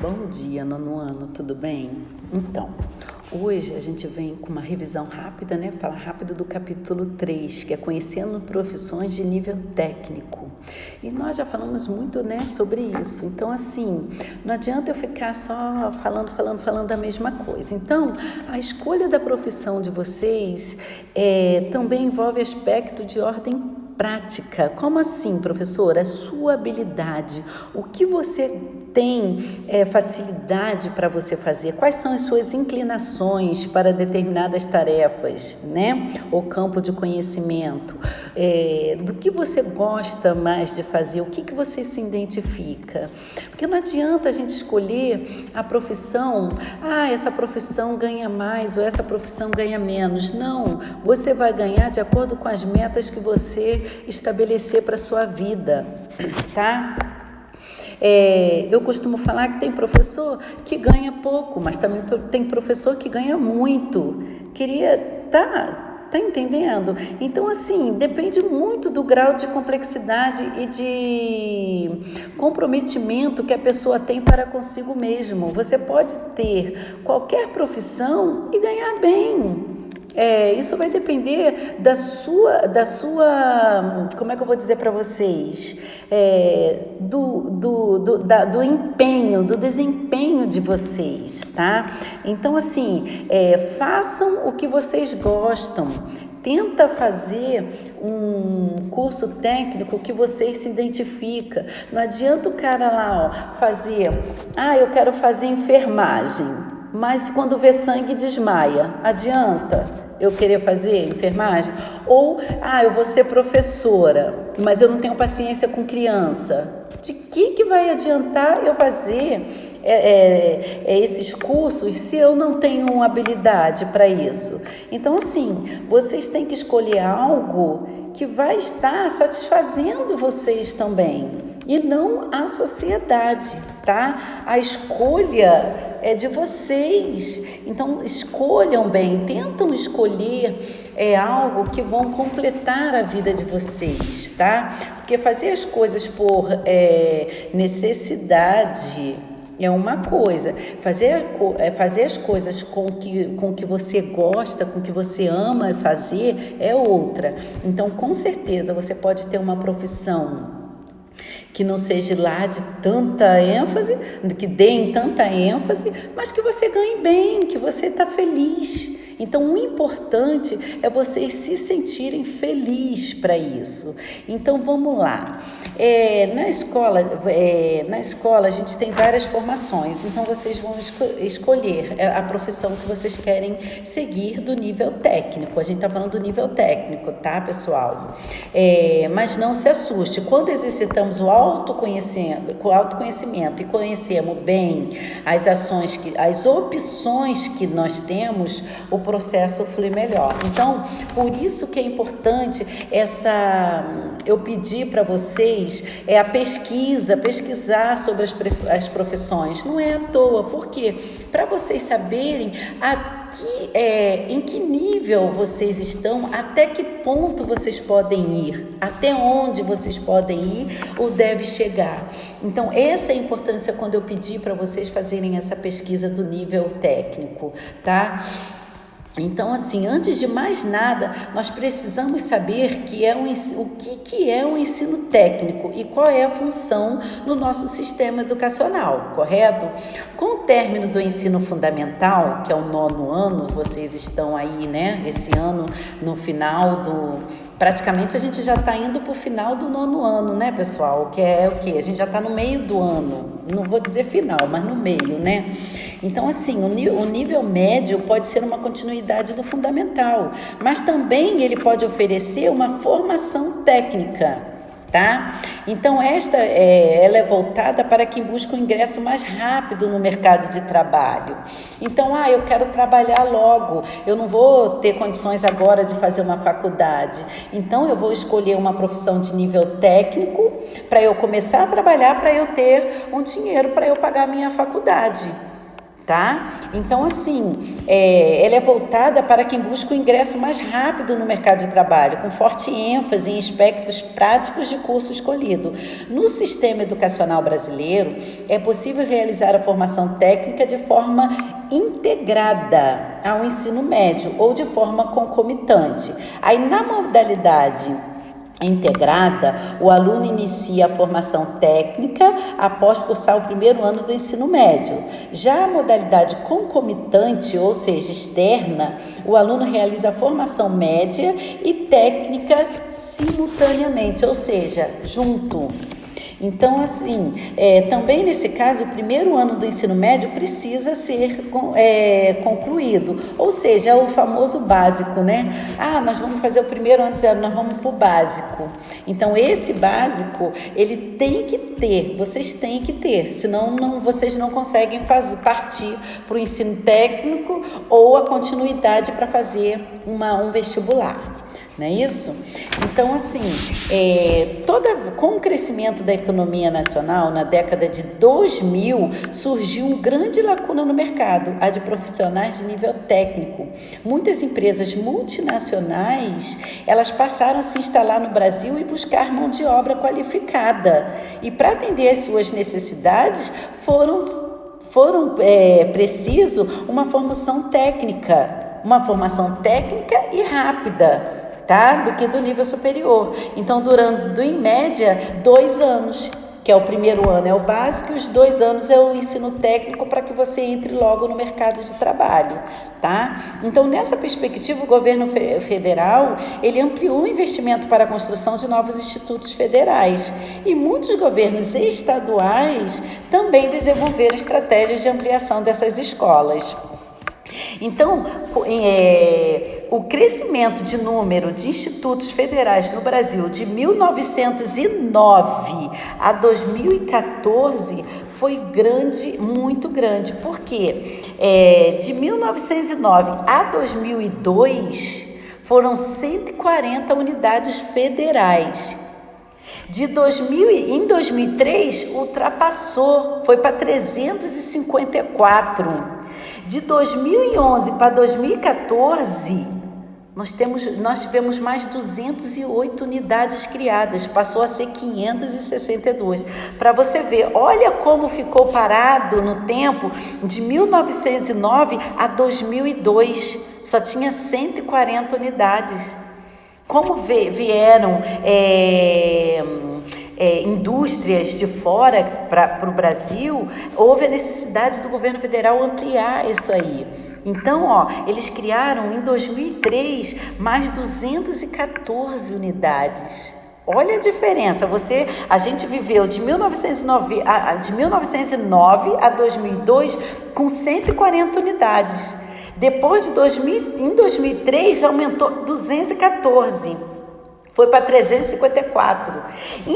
Bom dia, nono ano, tudo bem? Então, hoje a gente vem com uma revisão rápida, né? Falar rápido do capítulo 3, que é Conhecendo Profissões de Nível Técnico. E nós já falamos muito, né, sobre isso. Então, assim, não adianta eu ficar só falando a mesma coisa. Então, a escolha da profissão de vocês também envolve aspecto de ordem prática. Como assim, professora? A sua habilidade, o que você tem facilidade para você fazer, quais são as suas inclinações para determinadas tarefas, né? Ou campo de conhecimento, do que você gosta mais de fazer, o que você se identifica. Porque não adianta a gente escolher a profissão, essa profissão ganha mais ou essa profissão ganha menos. Não, você vai ganhar de acordo com as metas que você estabelecer para a sua vida, tá? Eu costumo falar que tem professor que ganha pouco, mas também tem professor que ganha muito. Tá entendendo? Então, assim, depende muito do grau de complexidade e de comprometimento que a pessoa tem para consigo mesmo. Você pode ter qualquer profissão e ganhar bem. Isso vai depender da sua, como é que eu vou dizer para vocês? Do empenho, do desempenho de vocês, tá? Então, assim, façam o que vocês gostam. Tenta fazer um curso técnico que vocês se identifica. Não adianta o cara lá, fazer, eu quero fazer enfermagem, mas quando vê sangue desmaia. Adianta eu querer fazer enfermagem? Ou, eu vou ser professora, mas eu não tenho paciência com criança. De que vai adiantar eu fazer esses cursos se eu não tenho habilidade para isso? Então, assim, vocês têm que escolher algo que vai estar satisfazendo vocês também, e não a sociedade, tá? A escolha é de vocês. Então, escolham bem, tentam escolher algo que vão completar a vida de vocês, tá? Porque fazer as coisas por necessidade é uma coisa, fazer as coisas com que você gosta, com que você ama fazer é outra. Então, com certeza, você pode ter uma profissão que não seja lá de tanta ênfase, que dê em tanta ênfase, mas que você ganhe bem, que você está feliz. Então, o importante é vocês se sentirem felizes para isso. Então, vamos lá. Na escola a gente tem várias formações, então vocês vão escolher a profissão que vocês querem seguir do nível técnico. A gente está falando do nível técnico, tá, pessoal? Mas não se assuste. Quando exercitamos o autoconhecimento e conhecemos bem as opções que nós temos, o processo flui melhor. Então, por isso que é importante eu pedir para vocês pesquisar sobre as profissões. Não é à toa, por quê? Para vocês saberem em que nível vocês estão, até que ponto vocês podem ir, até onde vocês podem ir ou deve chegar. Então, essa é a importância quando eu pedi para vocês fazerem essa pesquisa do nível técnico, tá? Então, assim, antes de mais nada, nós precisamos saber o que é um ensino técnico e qual é a função no nosso sistema educacional, correto? Com o término do ensino fundamental, que é o 9º ano, vocês estão aí, né, esse ano, no final praticamente a gente já está indo para o final do 9º ano, né, pessoal? Que é o quê? A gente já está no meio do ano, não vou dizer final, mas no meio, né? Então, assim, o nível médio pode ser uma continuidade do fundamental, mas também ele pode oferecer uma formação técnica, tá? Então, ela é voltada para quem busca um ingresso mais rápido no mercado de trabalho. Então, eu quero trabalhar logo, eu não vou ter condições agora de fazer uma faculdade. Então, eu vou escolher uma profissão de nível técnico para eu começar a trabalhar, para eu ter um dinheiro para eu pagar a minha faculdade. tá? Então, assim, ela é voltada para quem busca o ingresso mais rápido no mercado de trabalho, com forte ênfase em aspectos práticos de curso escolhido. No sistema educacional brasileiro, é possível realizar a formação técnica de forma integrada ao ensino médio ou de forma concomitante. Aí, na modalidade integrada, o aluno inicia a formação técnica após cursar o primeiro ano do ensino médio. Já a modalidade concomitante, ou seja, externa, o aluno realiza a formação média e técnica simultaneamente, ou seja, junto. Então, assim, também nesse caso, o primeiro ano do ensino médio precisa ser concluído, ou seja, é o famoso básico, né? Nós vamos fazer o primeiro ano, nós vamos para o básico. Então, esse básico, ele tem que ter, vocês têm que ter, senão vocês não conseguem partir para o ensino técnico ou a continuidade para fazer um vestibular. Não é isso? Então, assim, com o crescimento da economia nacional, na década de 2000, surgiu uma grande lacuna no mercado, a de profissionais de nível técnico. Muitas empresas multinacionais, elas passaram a se instalar no Brasil e buscar mão de obra qualificada. E para atender às suas necessidades, foram preciso uma formação técnica e rápida, tá? Do que do nível superior. Então, durando, em média, 2 anos, que é o primeiro ano é o básico, e os 2 anos é o ensino técnico para que você entre logo no mercado de trabalho, tá? Então, nessa perspectiva, o governo federal, ele ampliou o investimento para a construção de novos institutos federais, e muitos governos estaduais também desenvolveram estratégias de ampliação dessas escolas. Então, o crescimento de número de institutos federais no Brasil de 1909 a 2014 foi grande, muito grande. Por quê? De 1909 a 2002 foram 140 unidades federais. Em 2003 ultrapassou, foi para 354. De 2011 para 2014, nós tivemos mais 208 unidades criadas, passou a ser 562. Para você ver, olha como ficou parado no tempo de 1909 a 2002, só tinha 140 unidades. Como vieram indústrias de fora para o Brasil, houve a necessidade do governo federal ampliar isso aí. Então, eles criaram em 2003 mais 214 unidades. Olha a diferença, a gente viveu de 1909 a 2002 com 140 unidades. Depois em 2003 aumentou 214. Foi para 354. De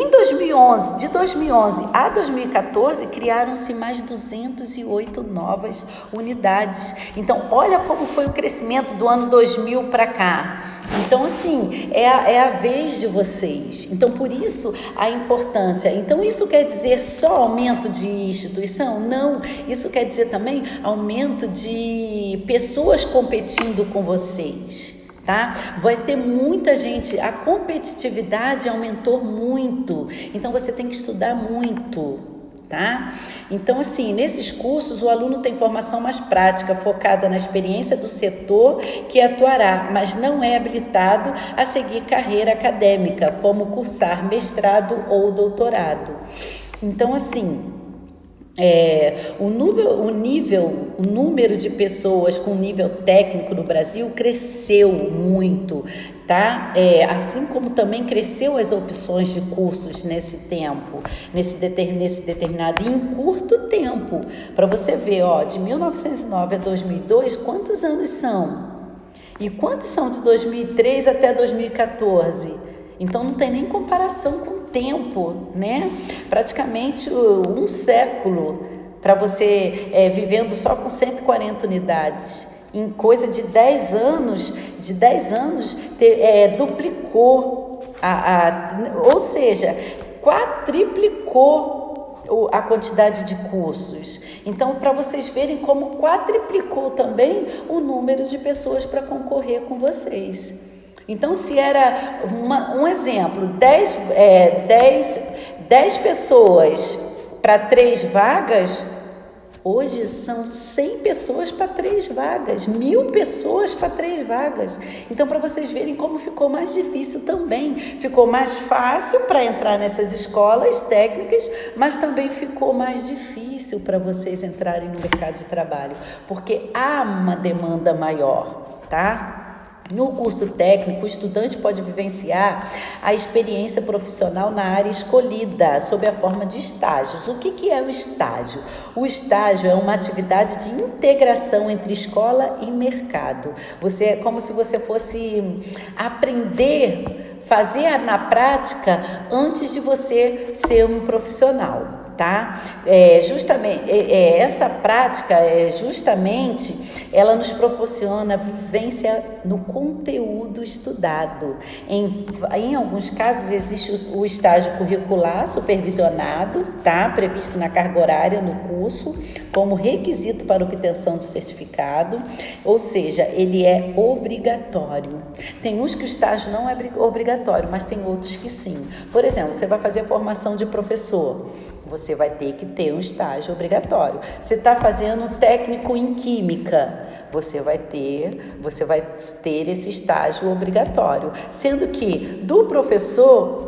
2011 a 2014, criaram-se mais 208 novas unidades. Então, olha como foi o crescimento do ano 2000 para cá. Então, assim, é a vez de vocês. Então, por isso, a importância. Então, isso quer dizer só aumento de instituição? Não. Isso quer dizer também aumento de pessoas competindo com vocês. Tá? Vai ter muita gente, a competitividade aumentou muito, então você tem que estudar muito, tá? Então, assim, nesses cursos o aluno tem formação mais prática, focada na experiência do setor que atuará, mas não é habilitado a seguir carreira acadêmica, como cursar mestrado ou doutorado. Então, assim, o número de pessoas com nível técnico no Brasil cresceu muito, tá? Assim como também cresceu as opções de cursos nesse tempo, nesse determinado e em curto tempo. Para você ver, de 1909 a 2002, quantos anos são? E quantos são de 2003 até 2014? Então, não tem nem comparação com o tempo, né? Praticamente um século para você vivendo só com 140 unidades. Em coisa de 10 anos, duplicou, ou seja, quadriplicou, a quantidade de cursos. Então, para vocês verem como quadriplicou também o número de pessoas para concorrer com vocês. Então, se era um exemplo, 10 pessoas para 3 vagas, hoje são 100 pessoas para 3 vagas, 1.000 pessoas para 3 vagas. Então, para vocês verem como ficou mais difícil também. Ficou mais fácil para entrar nessas escolas técnicas, mas também ficou mais difícil para vocês entrarem no mercado de trabalho, porque há uma demanda maior, tá? No curso técnico, o estudante pode vivenciar a experiência profissional na área escolhida, sob a forma de estágios. O que é o estágio? O estágio é uma atividade de integração entre escola e mercado. É como se você fosse aprender, fazer na prática antes de você ser um profissional. Tá? Essa prática, ela nos proporciona vivência no conteúdo estudado. Em alguns casos, existe o estágio curricular supervisionado, tá? Previsto na carga horária no curso, como requisito para obtenção do certificado, ou seja, ele é obrigatório. Tem uns que o estágio não é obrigatório, mas tem outros que sim. Por exemplo, você vai fazer a formação de professor, você vai ter que ter um estágio obrigatório. Você está fazendo técnico em química, você vai ter esse estágio obrigatório. Sendo que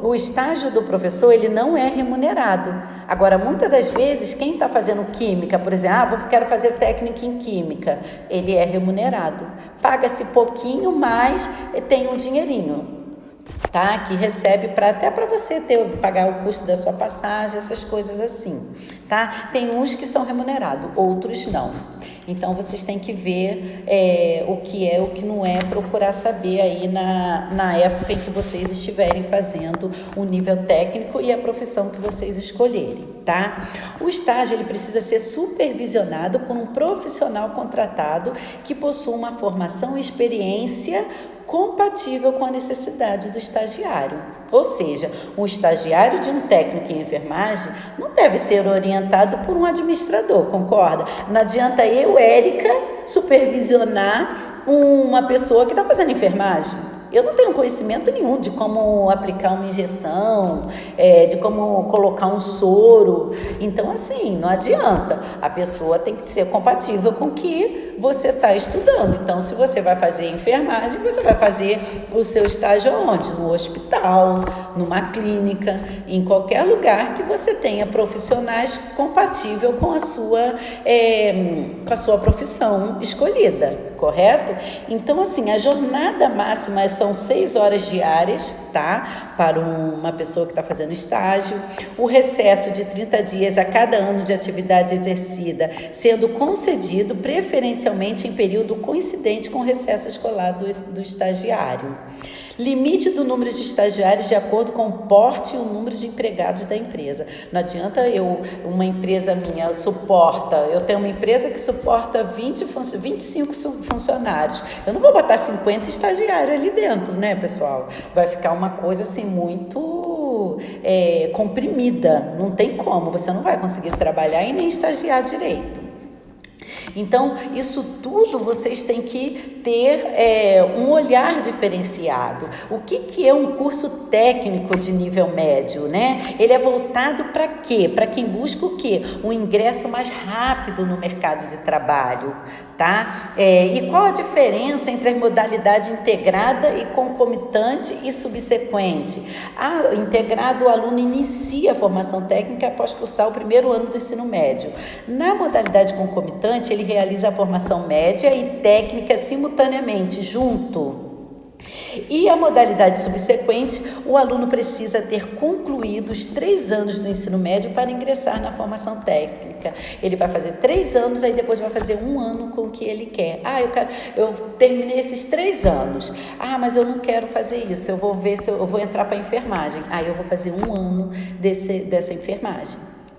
o estágio do professor, ele não é remunerado. Agora, muitas das vezes, quem está fazendo química, por exemplo, quero fazer técnico em química, ele é remunerado. Paga-se pouquinho, mas tem um dinheirinho, tá? Que recebe até para você pagar o custo da sua passagem, essas coisas assim, tá? Tem uns que são remunerados, outros não. Então, vocês têm que ver o que é, o que não é, procurar saber aí na época em que vocês estiverem fazendo o nível técnico e a profissão que vocês escolherem, tá? O estágio, ele precisa ser supervisionado por um profissional contratado que possua uma formação e experiência compatível com a necessidade do estagiário. Ou seja, um estagiário de um técnico em enfermagem não deve ser orientado por um administrador, concorda? Não adianta eu, Érica, supervisionar uma pessoa que está fazendo enfermagem. Eu não tenho conhecimento nenhum de como aplicar uma injeção, de como colocar um soro. Então, assim, não adianta. A pessoa tem que ser compatível com o que você está estudando. Então, se você vai fazer enfermagem, você vai fazer o seu estágio onde? No hospital, numa clínica, em qualquer lugar que você tenha profissionais compatíveis com a sua profissão escolhida, correto? Então, assim, a jornada máxima são 6 horas diárias, tá? Para uma pessoa que está fazendo estágio. O recesso de 30 dias a cada ano de atividade exercida, sendo concedido preferencialmente em período coincidente com o recesso escolar do estagiário. Limite do número de estagiários de acordo com o porte e o número de empregados da empresa. Não adianta uma empresa minha eu tenho uma empresa que suporta 25 funcionários. Eu não vou botar 50 estagiários ali dentro, né, pessoal? Vai ficar uma coisa assim muito comprimida. Não tem como, você não vai conseguir trabalhar e nem estagiar direito. Então, isso tudo vocês têm que ter um olhar diferenciado. O que é um curso técnico de nível médio, né? Ele é voltado para quê? Para quem busca o quê? Um ingresso mais rápido no mercado de trabalho, tá? E qual a diferença entre a modalidade integrada e concomitante e subsequente? Integrado, o aluno inicia a formação técnica após cursar o primeiro ano do ensino médio. Na modalidade concomitante, ele realiza a formação média e técnica simultaneamente, junto. E a modalidade subsequente, o aluno precisa ter concluído os 3 anos do ensino médio para ingressar na formação técnica. Ele vai fazer 3 anos, aí depois vai fazer 1 ano com o que ele quer. Eu terminei esses 3 anos. Mas eu não quero fazer isso, eu vou ver se eu vou entrar para a enfermagem. Eu vou fazer 1 ano dessa enfermagem.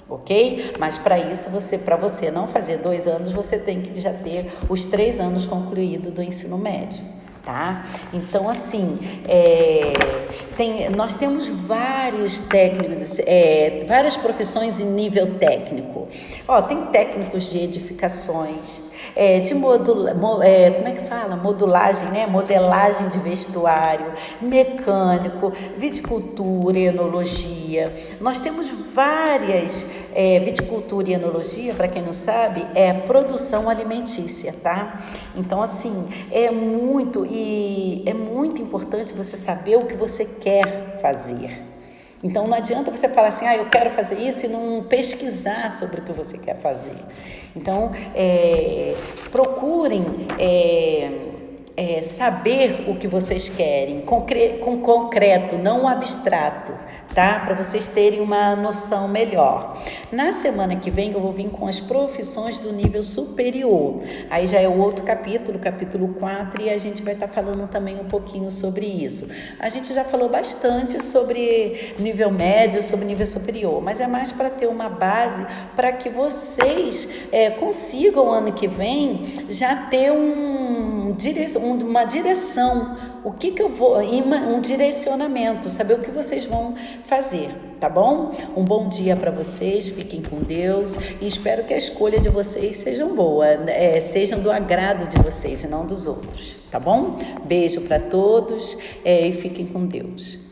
Ok? Mas para isso, para você não fazer 2 anos, você tem que já ter os 3 anos concluídos do ensino médio. tá? Então, assim, nós temos vários técnicos, várias profissões em nível técnico. Tem técnicos de edificações, como é que fala? Modulagem, né? Modelagem de vestuário, mecânico, viticultura, enologia. Nós temos várias, viticultura e enologia, para quem não sabe, é produção alimentícia, tá? Então, assim, é muito importante você saber o que você quer fazer. Então, não adianta você falar assim, eu quero fazer isso, e não pesquisar sobre o que você quer fazer. Então, procurem saber o que vocês querem, com concreto, não abstrato, tá? Para vocês terem uma noção melhor. Na semana que vem eu vou vir com as profissões do nível superior. Aí já é o outro capítulo 4, e a gente vai estar falando também um pouquinho sobre isso. A gente já falou bastante sobre nível médio, sobre nível superior, mas é mais para ter uma base para que vocês consigam ano que vem já ter uma direção, um direcionamento, saber o que vocês vão fazer, tá bom? Um bom dia para vocês, fiquem com Deus e espero que a escolha de vocês sejam boa, sejam do agrado de vocês e não dos outros, tá bom? Beijo para todos e fiquem com Deus.